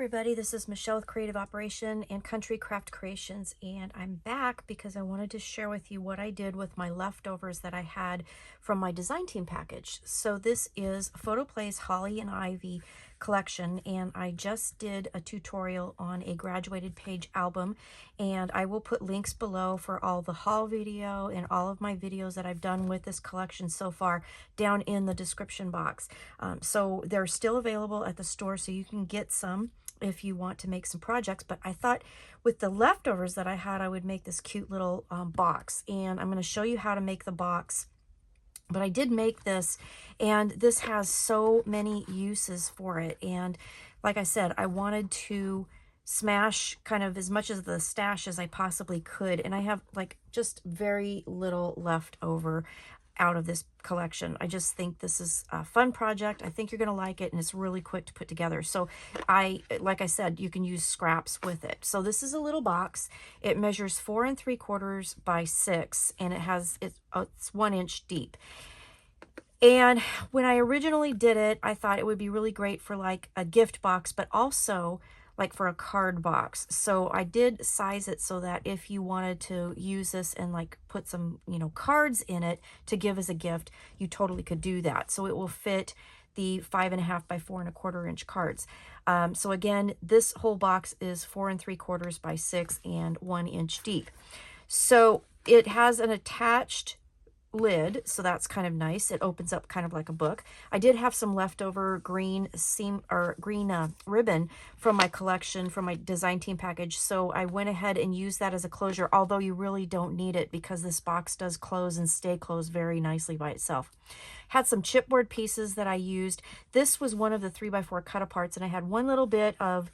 everybody, this is Michelle with Creative Operation and Country Craft Creations, and I'm back because I wanted to share with you what I did with my leftovers that I had from my design team package. So this is Photoplay's Holly and Ivy collection, and I just did a tutorial on a graduated page album, and I will put links below for all the haul video and all of my videos that I've done with this collection so far down in the description box. So they're still available at the store, so you can get some if you want to make some projects. But I thought with the leftovers that I had, I would make this cute little box, and I'm going to show you how to make the box. But I did make this, and this has so many uses for it. And like I said, I wanted to smash kind of as much of the stash as I possibly could, and I have like just very little left over out of this collection. I just think this is a fun project. I think you're going to like it, and it's really quick to put together. So like I said, you can use scraps with it. So this is a little box. It measures 4 3/4 by 6, and it's 1 inch deep. And when I originally did it, I thought it would be really great for like a gift box, but also like for a card box. So I did size it so that if you wanted to use this and like put some, cards in it to give as a gift, you totally could do that. So it will fit the 5.5 by 4 1/4 inch cards. So again, this whole box is 4 3/4 by 6 and 1 inch deep. So it has an attached lid, so that's kind of nice. It opens up kind of like a book. I did have some leftover green ribbon from my collection, from my design team package, so I went ahead and used that as a closure, although you really don't need it because this box does close and stay closed very nicely by itself. Had some chipboard pieces that I used. This was one of the 3x4 cut aparts, and I had one little bit of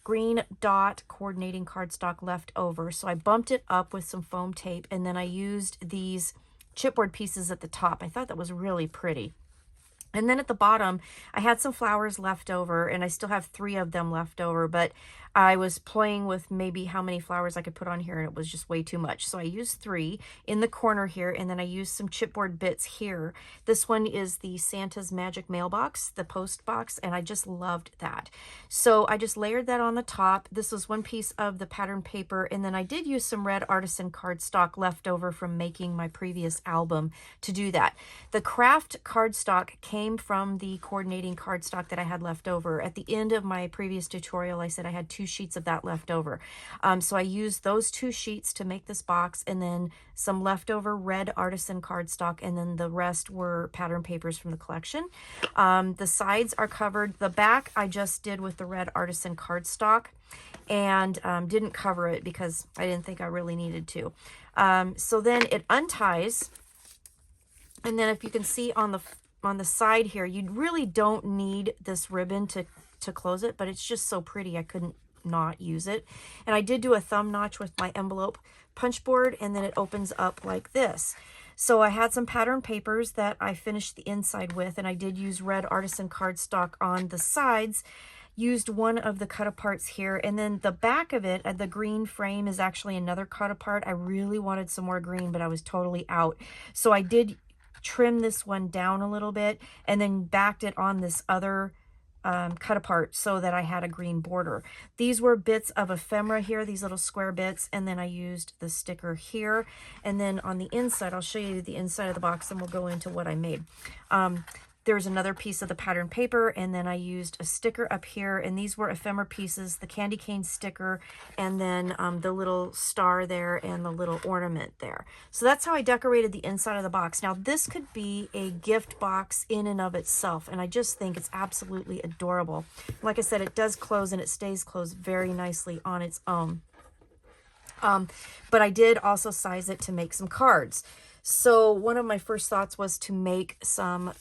green dot coordinating cardstock left over, so I bumped it up with some foam tape, and then I used these chipboard pieces at the top. I thought that was really pretty. And then at the bottom, I had some flowers left over, and I still have 3 of them left over, but I was playing with maybe how many flowers I could put on here, and it was just way too much. So I used 3 in the corner here, and then I used some chipboard bits here. This one is the Santa's Magic Mailbox, the post box, and I just loved that. So I just layered that on the top. This was one piece of the pattern paper, and then I did use some red artisan cardstock left over from making my previous album to do that. The Kraft cardstock came from the coordinating cardstock that I had left over. At the end of my previous tutorial, I said I had 2 sheets of that left over. So I used those 2 sheets to make this box, and then some leftover red artisan cardstock, and then the rest were pattern papers from the collection. The sides are covered. The back I just did with the red artisan cardstock, and didn't cover it because I didn't think I really needed to. So then it unties, and then if you can see on the side here, you really don't need this ribbon to close it, but it's just so pretty I couldn't not use it. And I did do a thumb notch with my envelope punch board, and then it opens up like this. So I had some pattern papers that I finished the inside with, and I did use red artisan cardstock on the sides. Used one of the cut aparts here, and then the back of it, the green frame, is actually another cut apart. I really wanted some more green, but I was totally out. So I did trim this one down a little bit, and then backed it on this other cut apart so that I had a green border. These were bits of ephemera here, these little square bits, and then I used the sticker here. And then on the inside, I'll show you the inside of the box, and we'll go into what I made. There's another piece of the pattern paper, and then I used a sticker up here, and these were ephemera pieces, the candy cane sticker, and then the little star there and the little ornament there. So that's how I decorated the inside of the box. Now this could be a gift box in and of itself, and I just think it's absolutely adorable. Like I said, it does close, and it stays closed very nicely on its own. But I did also size it to make some cards. So one of my first thoughts was to make some,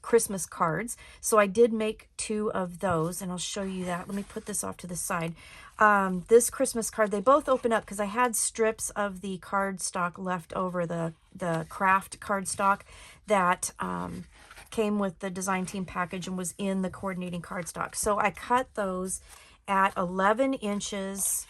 Christmas cards. So I did make 2 of those, and I'll show you that. Let me put this off to the side. This Christmas card, they both open up because I had strips of the cardstock left over, the Kraft cardstock that came with the design team package and was in the coordinating cardstock. So I cut those at 11 inches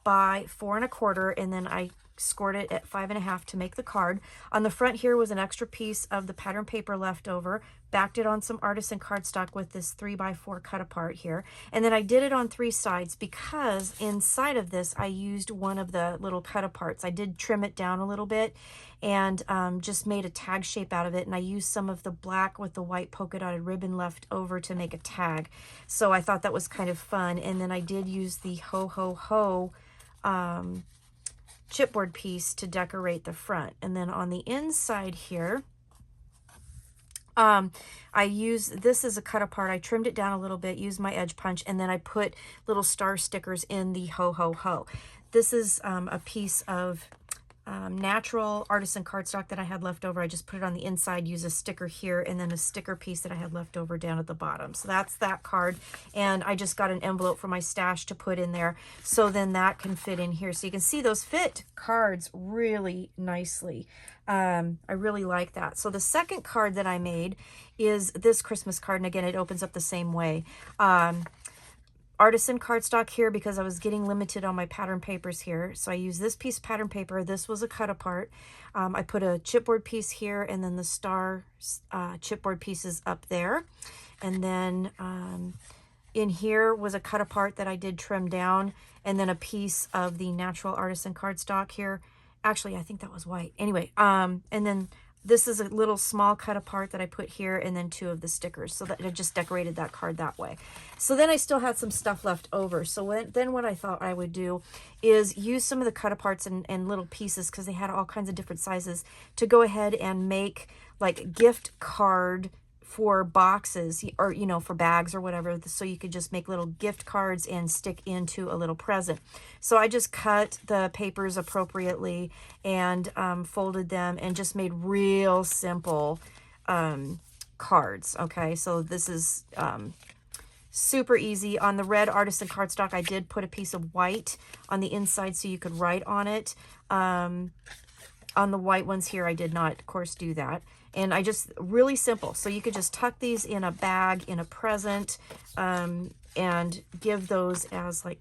by 4 1/4, and then I scored it at 5.5 to make the card. On the front here was an extra piece of the pattern paper left over, backed it on some artisan cardstock with this 3x4 cut apart here. And then I did it on 3 sides because inside of this, I used one of the little cut aparts. I did trim it down a little bit and just made a tag shape out of it. And I used some of the black with the white polka dotted ribbon left over to make a tag. So I thought that was kind of fun. And then I did use the Ho Ho Ho chipboard piece to decorate the front. And then on the inside here, I use this as a cut apart. I trimmed it down a little bit, used my edge punch, and then I put little star stickers in the Ho Ho Ho. This is a piece of natural artisan cardstock that I had left over. I just put it on the inside, use a sticker here, and then a sticker piece that I had left over down at the bottom. So that's that card. And I just got an envelope for my stash to put in there. So then that can fit in here. So you can see those fit cards really nicely. I really like that. So the second card that I made is this Christmas card. And again, it opens up the same way. Artisan cardstock here because I was getting limited on my pattern papers here. So I used this piece of pattern paper. This was a cut apart. I put a chipboard piece here and then the star chipboard pieces up there. And then in here was a cut apart that I did trim down, and then a piece of the natural artisan cardstock here. Actually, I think that was white. Anyway, and then this is a little small cut apart that I put here, and then 2 of the stickers. So that I just decorated that card that way. So then I still had some stuff left over. So then what I thought I would do is use some of the cut aparts and little pieces, because they had all kinds of different sizes, to go ahead and make like gift card for boxes, or you know, for bags or whatever, so you could just make little gift cards and stick into a little present. So I just cut the papers appropriately and folded them and just made real simple cards. Okay, so this is super easy. On the red artisan cardstock, I did put a piece of white on the inside so you could write on it. On the white ones here, I did not, of course, do that. And I just, really simple. So you could just tuck these in a bag, in a present, and give those as like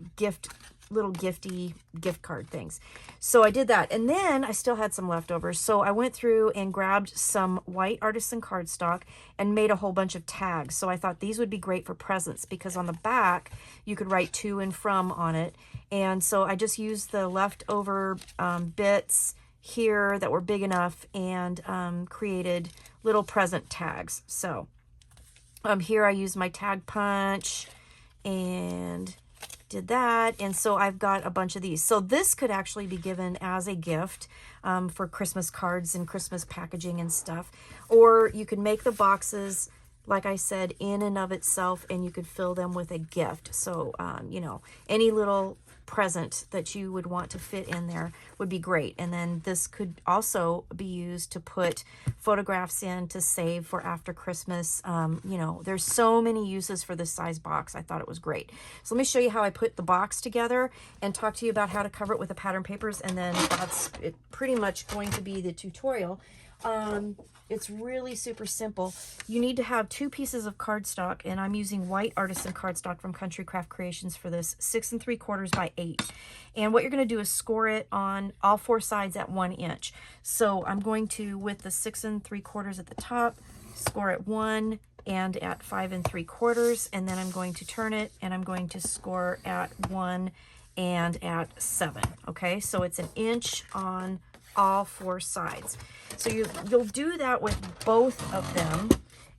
little gifty gift card things. So I did that. And then I still had some leftovers. So I went through and grabbed some white artisan cardstock and made a whole bunch of tags. So I thought these would be great for presents, because on the back, you could write to and from on it. And so I just used the leftover bits here that were big enough and created little present tags. So here I used my tag punch and did that. And so I've got a bunch of these. So this could actually be given as a gift for Christmas cards and Christmas packaging and stuff. Or you could make the boxes, like I said, in and of itself, and you could fill them with a gift. So, you know, any little present that you would want to fit in there would be great. And then this could also be used to put photographs in to save for after Christmas. You know, there's so many uses for this size box. I thought it was great. So let me show you how I put the box together and talk to you about how to cover it with the pattern papers, and then that's pretty much going to be the tutorial. It's really super simple. You need to have 2 pieces of cardstock, and I'm using white artisan cardstock from Kraft Creations for this, 6 3/4 by 8. And what you're going to do is score it on all 4 sides at 1 inch. So I'm going to, with the 6 3/4 at the top, score at 1 and at 5 3/4, and then I'm going to turn it and I'm going to score at 1 and at 7. Okay, so it's 1 inch on all 4 sides. So you'll do that with both of them,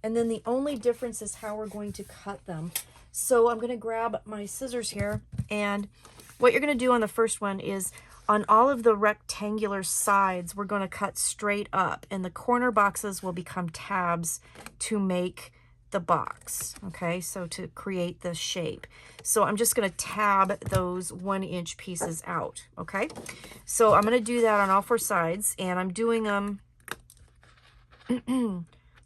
and then the only difference is how we're going to cut them. So I'm going to grab my scissors here, and what you're going to do on the first one is on all of the rectangular sides, we're going to cut straight up, and the corner boxes will become tabs to make the box. Okay, so to create the shape. So I'm just going to tab those 1 inch pieces out. Okay, so I'm going to do that on all 4 sides, and I'm doing them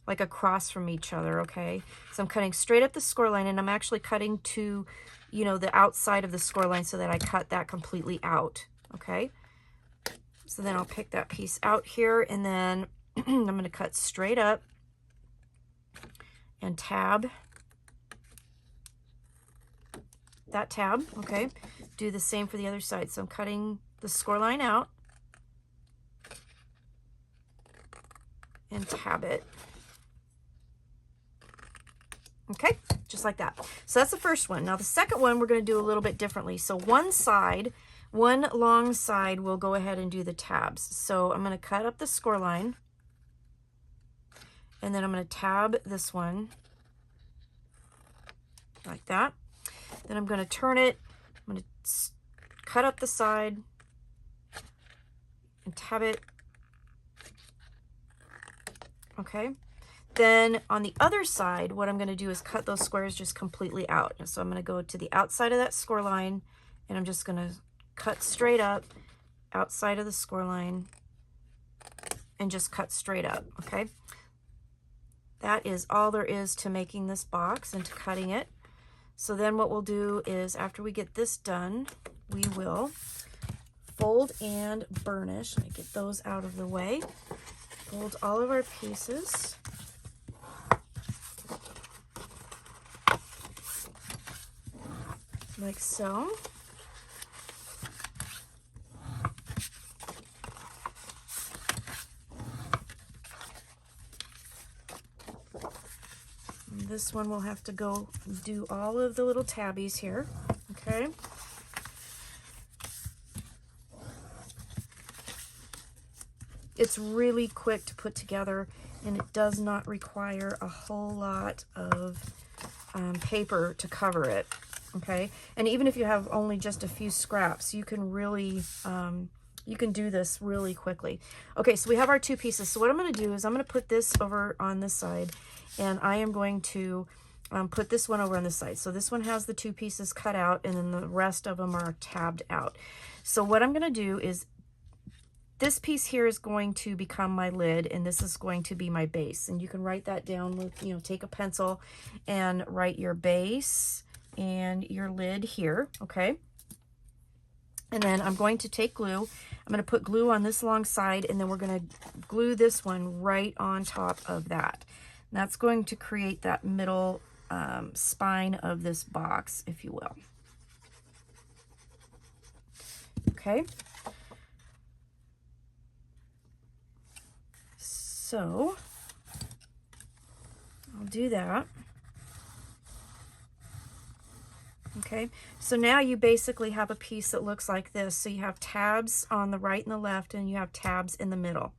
like across from each other. Okay, so I'm cutting straight up the score line, and I'm actually cutting to, you know, the outside of the score line so that I cut that completely out. Okay, so then I'll pick that piece out here, and then I'm going to cut straight up and tab that tab. Okay, do the same for the other side. So I'm cutting the score line out and tab it. Okay, just like that. So that's the first one. Now the second one we're going to do a little bit differently. So one long side, we'll go ahead and do the tabs. So I'm going to cut up the score line, and then I'm going to tab this one like that. Then I'm going to turn it. I'm going to cut up the side and tab it. Okay. Then on the other side, what I'm going to do is cut those squares just completely out. So I'm going to go to the outside of that score line, and I'm just going to cut straight up outside of the score line and just cut straight up. Okay. That is all there is to making this box and to cutting it. So then what we'll do is, after we get this done, we will fold and burnish. Let me get those out of the way. Fold all of our pieces. Like so. And this one will have to go do all of the little tabbies here. Okay. It's really quick to put together, and it does not require a whole lot of paper to cover it. Okay, and even if you have only just a few scraps, you can really, you can do this really quickly. Okay, so we have our two pieces. So what I'm going to do is I'm going to put this over on this side, and I am going to put this one over on this side. So this one has the two pieces cut out, and then the rest of them are tabbed out. So what I'm going to do is, this piece here is going to become my lid, and this is going to be my base. And you can write that down with, take a pencil and write your base and your lid here, okay? And then I'm going to take glue. I'm going to put glue on this long side, and then we're going to glue this one right on top of that. And that's going to create that middle spine of this box, if you will. Okay. So I'll do that. Okay, so now you basically have a piece that looks like this. So you have tabs on the right and the left, and you have tabs in the middle.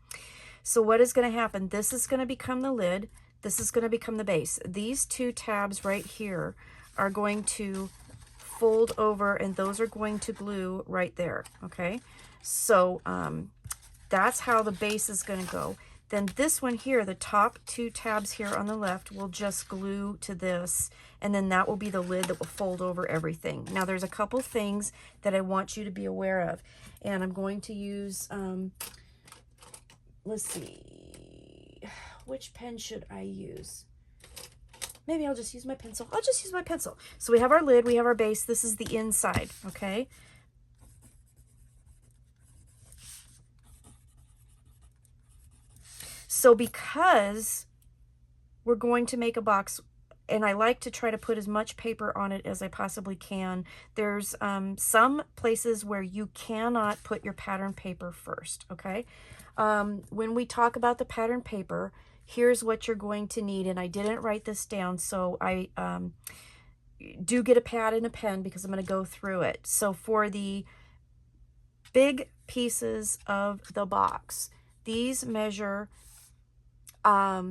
So what is going to happen? This is going to become the lid. This is going to become the base. These two tabs right here are going to fold over, and those are going to glue right there. Okay, so that's how the base is going to go. Then this one here, the top two tabs here on the left, will just glue to this, and then that will be the lid that will fold over everything. Now there's a couple things that I want you to be aware of, and I'm going to use, let's see, which pen should I use? Maybe I'll just use my pencil. I'll just use my pencil. So we have our lid, we have our base, this is the inside, okay? So because we're going to make a box, and I like to try to put as much paper on it as I possibly can, there's some places where you cannot put your pattern paper first, okay? When we talk about the pattern paper, here's what you're going to need, and I didn't write this down, so I do get a pad and a pen because I'm going to go through it. So for the big pieces of the box, these measure 4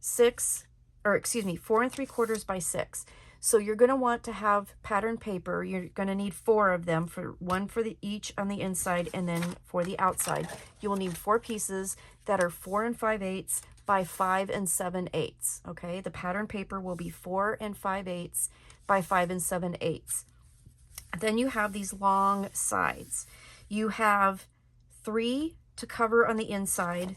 3/4 by 6. So you're going to want to have pattern paper. You're going to need 4 of them, one for each on the inside, and then for the outside. You will need 4 pieces that are 4 5/8 by 5 7/8. Okay, the pattern paper will be 4 5/8 by 5 7/8. Then you have these long sides. You have 3 to cover on the inside,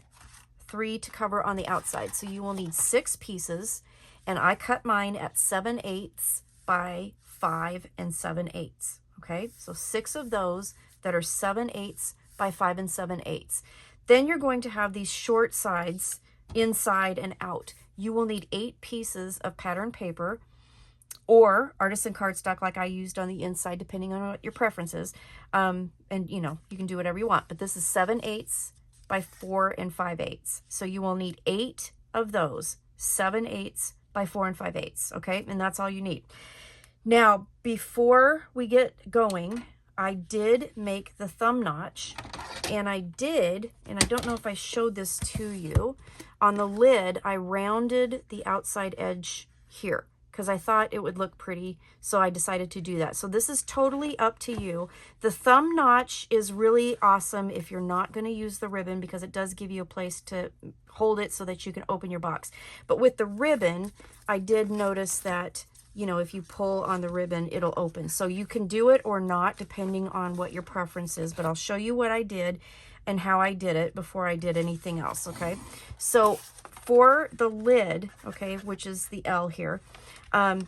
3 to cover on the outside. So you will need 6 pieces, and I cut mine at 7/8 by 5 7/8. Okay, so 6 of those that are 7/8 by 5 7/8. Then you're going to have these short sides inside and out. You will need 8 pieces of pattern paper, or artisan cardstock like I used on the inside, depending on what your preference is. And you can do whatever you want, but this is 7/8 by 4 5/8. So you will need 8 of those 7/8 by 4 5/8, okay? And that's all you need. Now, before we get going, I did make the thumb notch, and I don't know if I showed this to you, on the lid, I rounded the outside edge here because I thought it would look pretty, so I decided to do that. So this is totally up to you. The thumb notch is really awesome if you're not going to use the ribbon, because it does give you a place to hold it so that you can open your box. But with the ribbon, I did notice that, you know, if you pull on the ribbon, it'll open. So you can do it or not, depending on what your preference is. But I'll show you what I did and how I did it before I did anything else, okay? So for the lid, okay, which is the L here,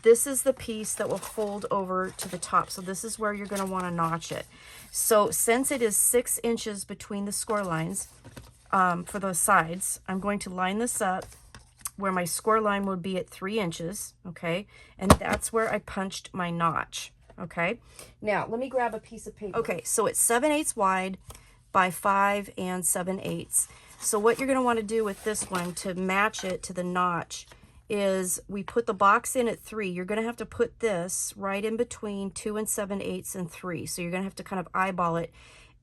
this is the piece that will fold over to the top. So this is where you're going to want to notch it. So since it is 6 inches between the score lines for those sides, I'm going to line this up where my score line would be at 3 inches, okay? And that's where I punched my notch, okay? Now, let me grab a piece of paper. Okay, so it's 7/8 wide by 5 7/8. So what you're gonna wanna do with this one to match it to the notch is we put the box in at 3. You're gonna have to put this right in between 2 7/8 and 3. So you're gonna have to kind of eyeball it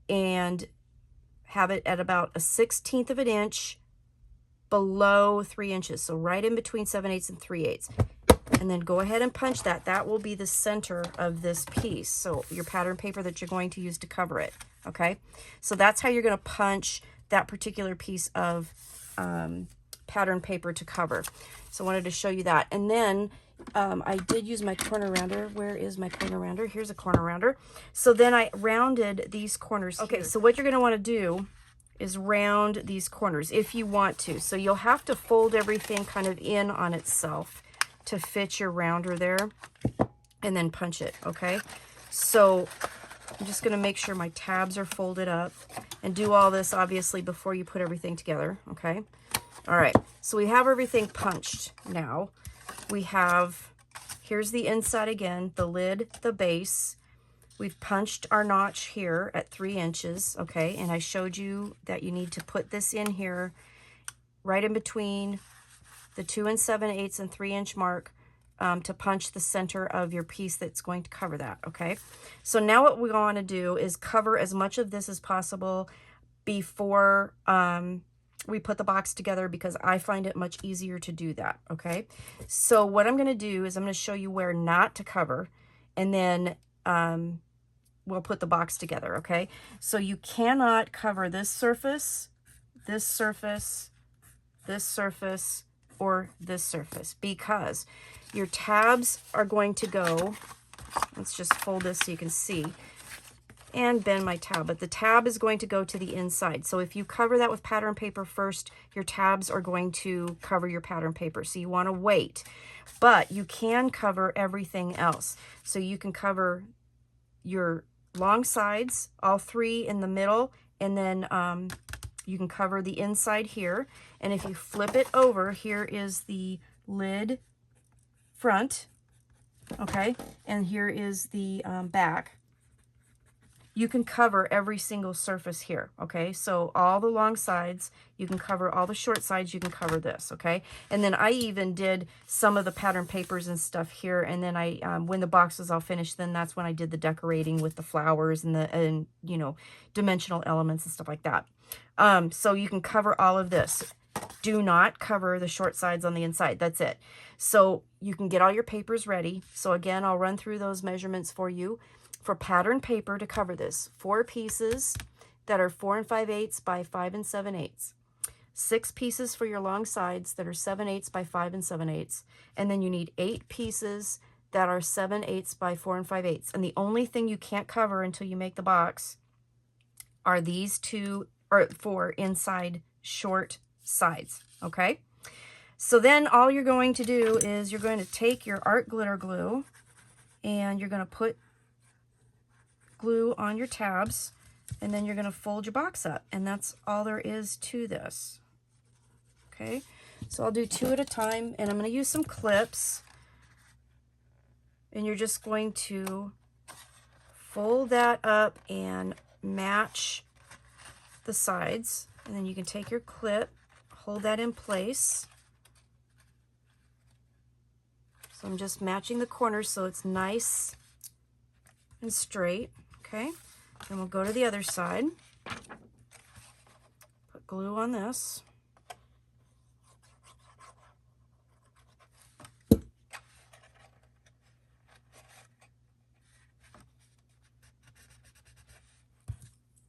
and have it at about a 1/16 of an inch below 3 inches. So right in between 7/8 and 3/8. And then go ahead and punch that. That will be the center of this piece. So your pattern paper that you're going to use to cover it, okay? So that's how you're gonna punch that particular piece of pattern paper to cover. So I wanted to show you that. And then I did use my corner rounder. Where is my corner rounder? Here's a corner rounder. So then I rounded these corners here. Okay, so what you're gonna wanna do is round these corners if you want to. So you'll have to fold everything kind of in on itself to fit your rounder there and then punch it, okay? So I'm just gonna make sure my tabs are folded up and do all this obviously before you put everything together, okay? All right, so we have everything punched now. We have, here's the inside again, the lid, the base. We've punched our notch here at 3 inches, okay? And I showed you that you need to put this in here right in between the 2 7/8 and 3 inch mark to punch the center of your piece that's going to cover that, okay? So now what we want to do is cover as much of this as possible before we put the box together, because I find it much easier to do that, okay? So what I'm going to do is I'm going to show you where not to cover, and then we'll put the box together, okay? So you cannot cover this surface, this surface, this surface, or this surface, because your tabs are going to go, let's just fold this so you can see, and bend my tab, but the tab is going to go to the inside. So if you cover that with pattern paper first, your tabs are going to cover your pattern paper. So you want to wait, but you can cover everything else. So you can cover your long sides, all 3 in the middle, and then you can cover the inside here. And if you flip it over, here is the lid front, okay? And here is the back. You can cover every single surface here, okay? So all the long sides, you can cover all the short sides, you can cover this, okay? And then I even did some of the pattern papers and stuff here, and then I, when the box was all finished, then that's when I did the decorating with the flowers and you know, dimensional elements and stuff like that. So you can cover all of this. Do not cover the short sides on the inside, that's it. So you can get all your papers ready. So again, I'll run through those measurements for you. For pattern paper to cover this, 4 pieces that are 4 5/8 by 5 7/8, 6 pieces for your long sides that are 7/8 by 5 7/8, and then you need 8 pieces that are 7/8 by 4 5/8. And the only thing you can't cover until you make the box are these 2 or 4 inside short sides, okay? So then all you're going to do is you're going to take your art glitter glue and you're going to put glue on your tabs, and then you're going to fold your box up, and that's all there is to this, okay? So I'll do 2 at a time, and I'm going to use some clips, and you're just going to fold that up and match the sides, and then you can take your clip, hold that in place, So I'm just matching the corners so it's nice and straight. Okay, then we'll go to the other side. Put glue on this.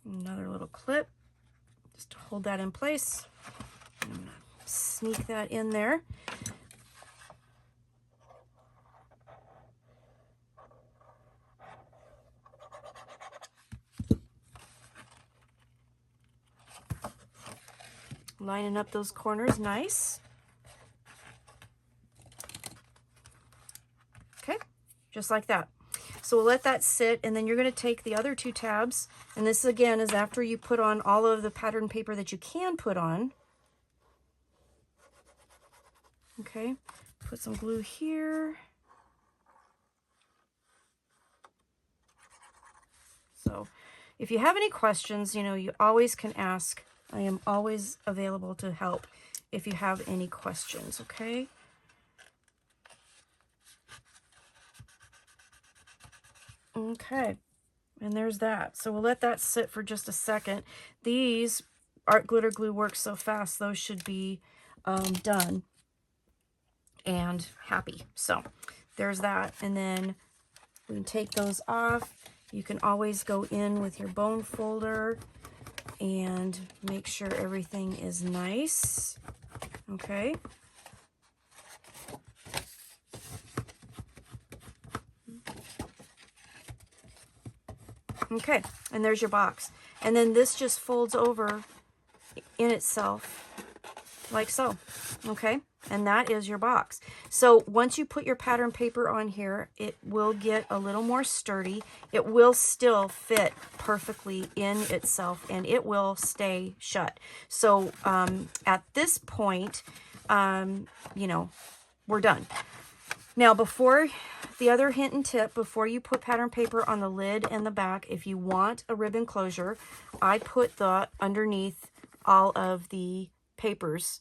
Another little clip just to hold that in place. I'm gonna sneak that in there. Lining up those corners nice. Okay, just like that. So we'll let that sit, and then you're going to take the other 2 tabs, and this again is after you put on all of the pattern paper that you can put on. Okay, put some glue here. So if you have any questions, you know, you always can ask. I am always available to help if you have any questions, okay? Okay, and there's that. So we'll let that sit for just a second. These art glitter glue works so fast, those should be done and happy. So there's that. And then we can take those off. You can always go in with your bone folder and make sure everything is nice. Okay. Okay, and there's your box. And then this just folds over in itself like so. Okay, and that is your box. So once you put your pattern paper on here, it will get a little more sturdy. It will still fit perfectly in itself, and it will stay shut. So at this point, you know, we're done. Now, before, the other hint and tip, before you put pattern paper on the lid and the back, if you want a ribbon closure, I put the underneath all of the papers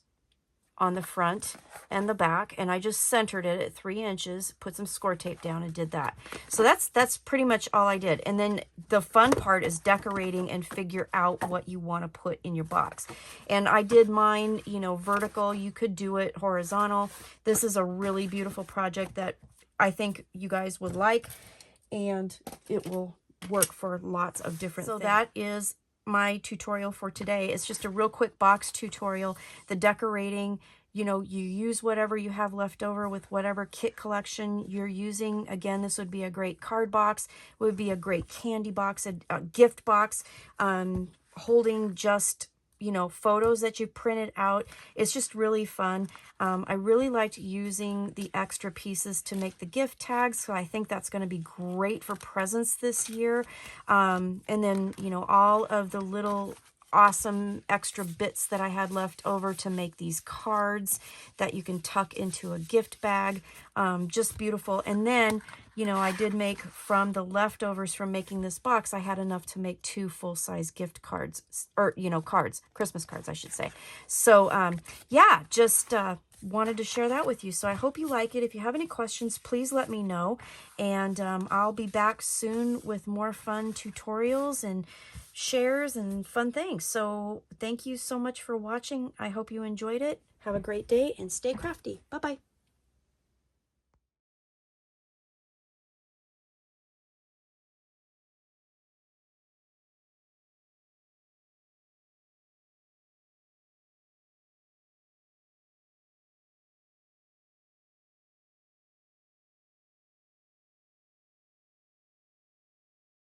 on the front and the back, and I just centered it at 3 inches, put some score tape down, and did that. So that's pretty much all I did. And then the fun part is decorating and figure out what you want to put in your box. And I did mine, you know, vertical. You could do it horizontal. This is a really beautiful project that I think you guys would like, and it will work for lots of different things. So that is my tutorial for today. It's just a real quick box tutorial. The decorating, you know, you use whatever you have left over with whatever kit collection you're using. Again, this would be a great card box, would be a great candy box, a gift box, holding just, you know, photos that you printed out. It's just really fun. I really liked using the extra pieces to make the gift tags, so I think that's going to be great for presents this year. And then, you know, all of the little awesome extra bits that I had left over to make these cards that you can tuck into a gift bag. Just beautiful. And then, you know, I did make from the leftovers from making this box, I had enough to make 2 full-size gift cards, or, you know, cards, Christmas cards, I should say. So, yeah, just wanted to share that with you. So I hope you like it. If you have any questions, please let me know. And I'll be back soon with more fun tutorials and shares and fun things. So thank you so much for watching. I hope you enjoyed it. Have a great day and stay crafty. Bye-bye.